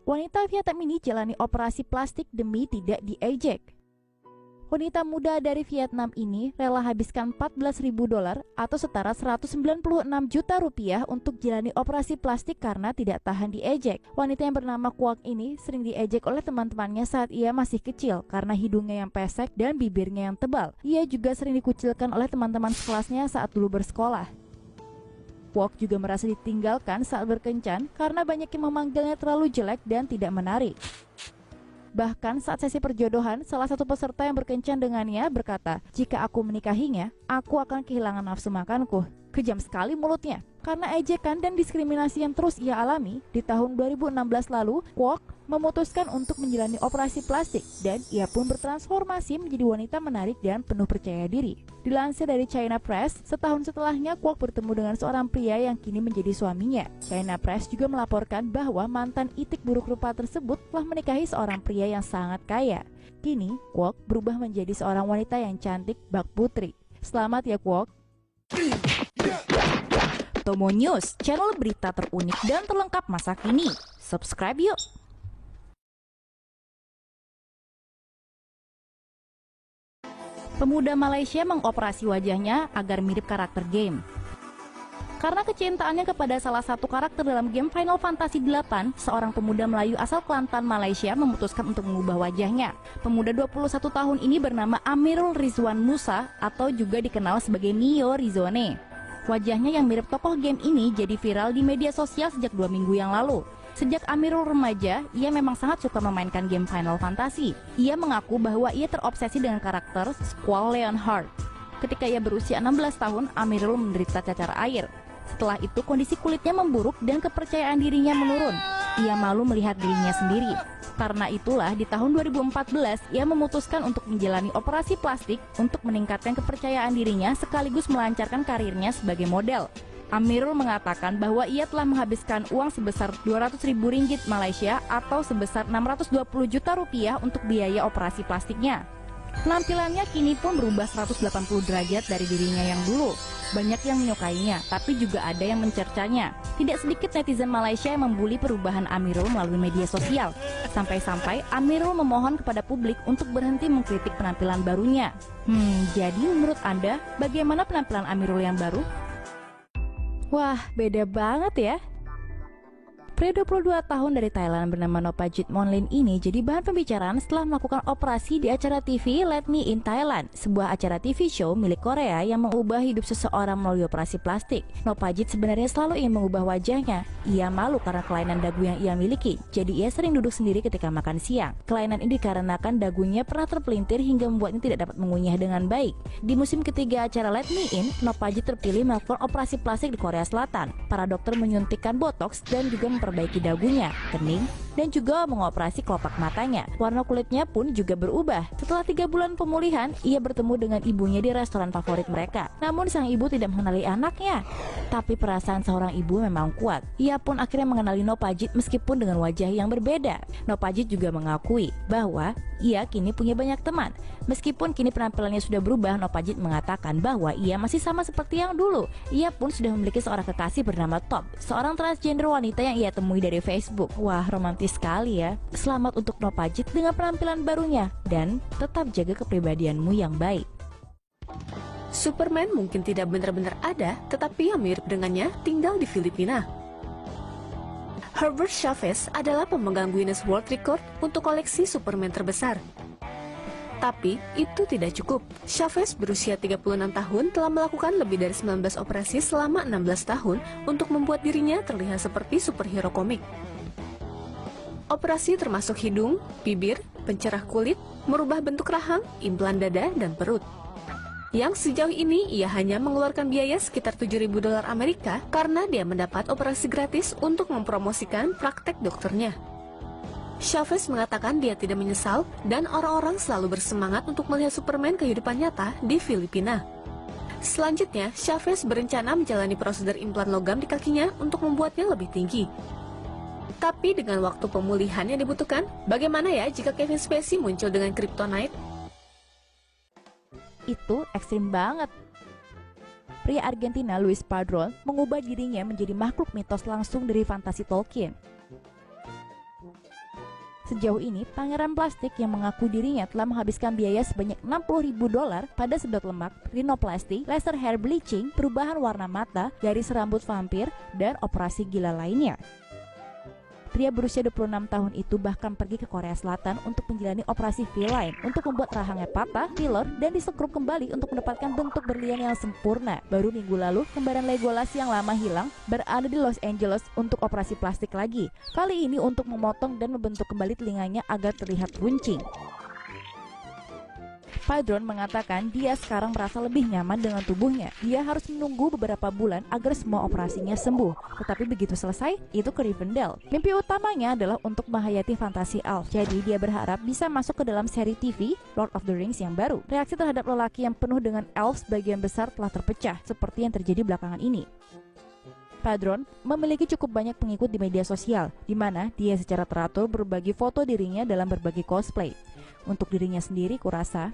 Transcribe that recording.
Wanita Vietnam ini jalani operasi plastik demi tidak diejek. Wanita muda dari Vietnam ini rela habiskan $14.000 atau setara 196 juta rupiah untuk jalani operasi plastik karena tidak tahan diejek. Wanita yang bernama Kwok ini sering diejek oleh teman-temannya saat ia masih kecil karena hidungnya yang pesek dan bibirnya yang tebal. Ia juga sering dikucilkan oleh teman-teman sekelasnya saat dulu bersekolah. Kwok juga merasa ditinggalkan saat berkencan karena banyak yang memanggilnya terlalu jelek dan tidak menarik. Bahkan saat sesi perjodohan, salah satu peserta yang berkencan dengannya berkata, "Jika aku menikahinya, aku akan kehilangan nafsu makanku." Kejam sekali mulutnya. Karena ejekan dan diskriminasi yang terus ia alami, di tahun 2016 lalu, Kwok memutuskan untuk menjalani operasi plastik dan ia pun bertransformasi menjadi wanita menarik dan penuh percaya diri. Dilansir dari China Press, setahun setelahnya Kwok bertemu dengan seorang pria yang kini menjadi suaminya. China Press juga melaporkan bahwa mantan itik buruk rupa tersebut telah menikahi seorang pria yang sangat kaya. Kini, Kwok berubah menjadi seorang wanita yang cantik bak putri. Selamat ya Kwok. Tomo News, channel berita terunik dan terlengkap masa kini. Subscribe yuk! Pemuda Malaysia mengoperasi wajahnya agar mirip karakter game. Karena kecintaannya kepada salah satu karakter dalam game Final Fantasy VIII, seorang pemuda Melayu asal Kelantan, Malaysia memutuskan untuk mengubah wajahnya. Pemuda 21 tahun ini bernama Amirul Rizwan Musa atau juga dikenal sebagai Nio Rizone. Wajahnya yang mirip tokoh game ini jadi viral di media sosial sejak 2 minggu yang lalu. Sejak Amirul remaja, ia memang sangat suka memainkan game Final Fantasy. Ia mengaku bahwa ia terobsesi dengan karakter Squall Leonhard. Ketika ia berusia 16 tahun, Amirul menderita cacar air. Setelah itu kondisi kulitnya memburuk dan kepercayaan dirinya menurun. Ia malu melihat dirinya sendiri. Karena itulah di tahun 2014 ia memutuskan untuk menjalani operasi plastik untuk meningkatkan kepercayaan dirinya sekaligus melancarkan karirnya sebagai model. Amirul mengatakan bahwa ia telah menghabiskan uang sebesar 200.000 ringgit Malaysia atau sebesar 620 juta rupiah untuk biaya operasi plastiknya. Penampilannya kini pun berubah 180 derajat dari dirinya yang dulu. Banyak yang menyukainya, tapi juga ada yang mencercanya. Tidak sedikit netizen Malaysia yang membuli perubahan Amirul melalui media sosial. Sampai-sampai Amirul memohon kepada publik untuk berhenti mengkritik penampilan barunya. Jadi menurut Anda, bagaimana penampilan Amirul yang baru? Wah, beda banget ya. Pria 22 tahun dari Thailand bernama Nopajit Monlin ini jadi bahan pembicaraan setelah melakukan operasi di acara TV Let Me In Thailand, sebuah acara TV show milik Korea yang mengubah hidup seseorang melalui operasi plastik. Nopajit sebenarnya selalu ingin mengubah wajahnya. Ia malu karena kelainan dagu yang ia miliki, jadi ia sering duduk sendiri ketika makan siang. Kelainan ini dikarenakan dagunya pernah terpelintir hingga membuatnya tidak dapat mengunyah dengan baik. Di musim ketiga acara Let Me In, Nopajit terpilih melakukan operasi plastik di Korea Selatan. Para dokter menyuntikkan botox dan juga memperbaiki dagunya, kening, dan juga mengoperasi kelopak matanya. Warna kulitnya pun juga berubah. Setelah 3 bulan pemulihan, ia bertemu dengan ibunya di restoran favorit mereka. Namun sang ibu tidak mengenali anaknya. Tapi perasaan seorang ibu memang kuat. Ia pun akhirnya mengenali Nopajit meskipun dengan wajah yang berbeda. Nopajit juga mengakui bahwa ia kini punya banyak teman. Meskipun kini penampilannya sudah berubah, Nopajit mengatakan bahwa ia masih sama seperti yang dulu. Ia pun sudah memiliki seorang kekasih bernama Top, seorang transgender wanita yang ia temui dari Facebook. Wah, romantis sekali ya. Selamat untuk Nopajit dengan penampilan barunya dan tetap jaga kepribadianmu yang baik. Superman mungkin tidak benar-benar ada, tetapi yang mirip dengannya tinggal di Filipina. Herbert Chavez adalah pemegang Guinness World Record untuk koleksi Superman terbesar. Tapi itu tidak cukup. Chavez berusia 36 tahun telah melakukan lebih dari 19 operasi selama 16 tahun untuk membuat dirinya terlihat seperti superhero komik. Operasi termasuk hidung, bibir, pencerah kulit, merubah bentuk rahang, implan dada, dan perut. Yang sejauh ini ia hanya mengeluarkan biaya sekitar $7.000 Amerika karena dia mendapat operasi gratis untuk mempromosikan praktek dokternya. Chavez mengatakan dia tidak menyesal dan orang-orang selalu bersemangat untuk melihat Superman kehidupan nyata di Filipina. Selanjutnya, Chavez berencana menjalani prosedur implan logam di kakinya untuk membuatnya lebih tinggi. Tapi dengan waktu pemulihan yang dibutuhkan, bagaimana ya jika Kevin Spacey muncul dengan kryptonite? Itu ekstrim banget. Pria Argentina Luis Padrón mengubah dirinya menjadi makhluk mitos langsung dari fantasi Tolkien. Sejauh ini, Pangeran Plastik yang mengaku dirinya telah menghabiskan biaya sebanyak $60.000 pada sedot lemak, rhinoplasty, laser hair bleaching, perubahan warna mata, garis rambut vampir, dan operasi gila lainnya. Pria berusia 26 tahun itu bahkan pergi ke Korea Selatan untuk menjalani operasi V-line untuk membuat rahangnya patah, filler, dan disekrup kembali untuk mendapatkan bentuk berlian yang sempurna. Baru minggu lalu, kembaran Legolas yang lama hilang berada di Los Angeles untuk operasi plastik lagi. Kali ini untuk memotong dan membentuk kembali telinganya agar terlihat runcing. Padron mengatakan dia sekarang merasa lebih nyaman dengan tubuhnya. Dia harus menunggu beberapa bulan agar semua operasinya sembuh. Tetapi begitu selesai, itu ke Rivendell. Mimpi utamanya adalah untuk menghayati fantasi elf. Jadi dia berharap bisa masuk ke dalam seri TV Lord of the Rings yang baru. Reaksi terhadap lelaki yang penuh dengan elf sebagian besar telah terpecah, seperti yang terjadi belakangan ini. Padron memiliki cukup banyak pengikut di media sosial, di mana dia secara teratur berbagi foto dirinya dalam berbagai cosplay. Untuk dirinya sendiri, kurasa